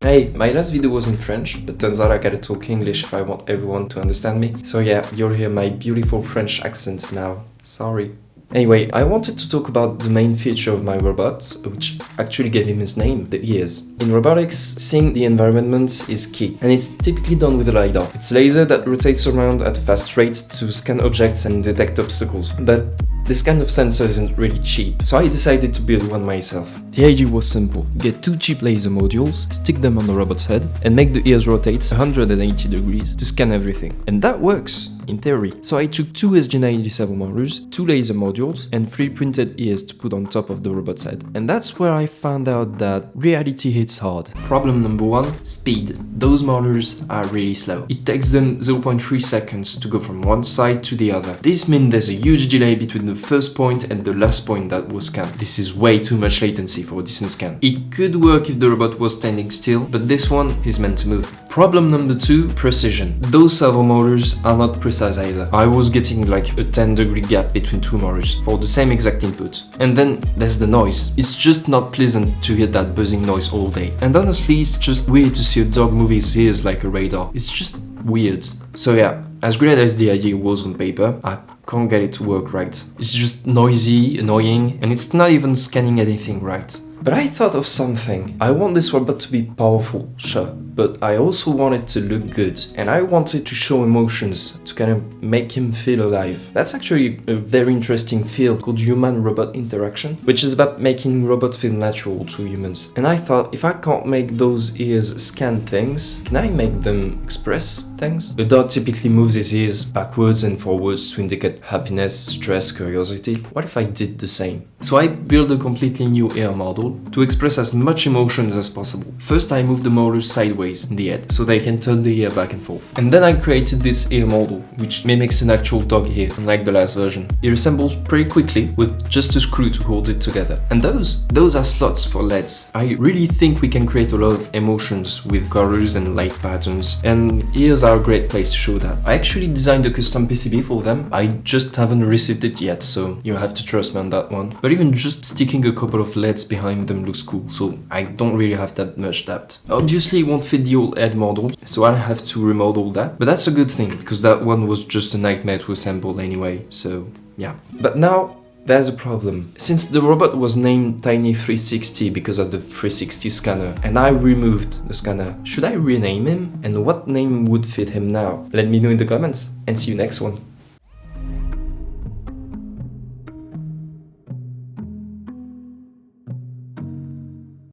Hey, my last video was in French, but turns out I gotta talk English if I want everyone to understand me. So yeah, you'll hear my beautiful French accents now. Sorry. Anyway, I wanted to talk about the main feature of my robot, which actually gave him his name, the ears. In robotics, seeing the environment is key, and it's typically done with a LiDAR. It's a laser that rotates around at a fast rate to scan objects and detect obstacles. But this kind of sensor isn't really cheap, so I decided to build one myself. The idea was simple: get two cheap laser modules, stick them on the robot's head, and make the ears rotate 180 degrees to scan everything. And that works, in theory. So I took two SG97 motors, two laser modules, and three printed ears to put on top of the robot's head. And that's where I found out that reality hits hard. Problem number one, speed. Those motors are really slow. It takes them 0.3 seconds to go from one side to the other. This means there's a huge delay between the first point and the last point that was scanned. This is way too much latency for a decent scan. It could work if the robot was standing still, but this one is meant to move. Problem number two, precision. Those servo motors are not precise either. I was getting like a 10-degree gap between two motors for the same exact input. And then there's the noise. It's just not pleasant to hear that buzzing noise all day. And honestly, it's just weird to see a dog move his ears like a radar. It's just weird. So yeah, as great as the idea was on paper, I can't get it to work right. It's just noisy, annoying, and it's not even scanning anything right. But I thought of something. I want this robot to be powerful, sure, but I also want it to look good. And I wanted to show emotions, to kind of make him feel alive. That's actually a very interesting field called human-robot interaction, which is about making robots feel natural to humans. And I thought, if I can't make those ears scan things, can I make them express things? A dog typically moves his ears backwards and forwards to indicate happiness, stress, curiosity. What if I did the same? So I built a completely new ear model to express as much emotions as possible. First, I moved the motors sideways in the head, so they can turn the ear back and forth. And then I created this ear model, which mimics an actual dog ear, unlike the last version. It assembles pretty quickly, with just a screw to hold it together. And those are slots for LEDs. I really think we can create a lot of emotions with colors and light patterns, and ears are a great place to show that. I actually designed a custom PCB for them. I just haven't received it yet, so you have to trust me on that one. But even just sticking a couple of LEDs behind them looks cool, so I don't really have that much depth. Obviously it won't fit the old head model, so I'll have to remodel that, but that's a good thing, because that one was just a nightmare to assemble anyway, so yeah. But now, there's a problem. Since the robot was named Tiny360 because of the 360 scanner, and I removed the scanner, should I rename him? And what name would fit him now? Let me know in the comments, and see you next one.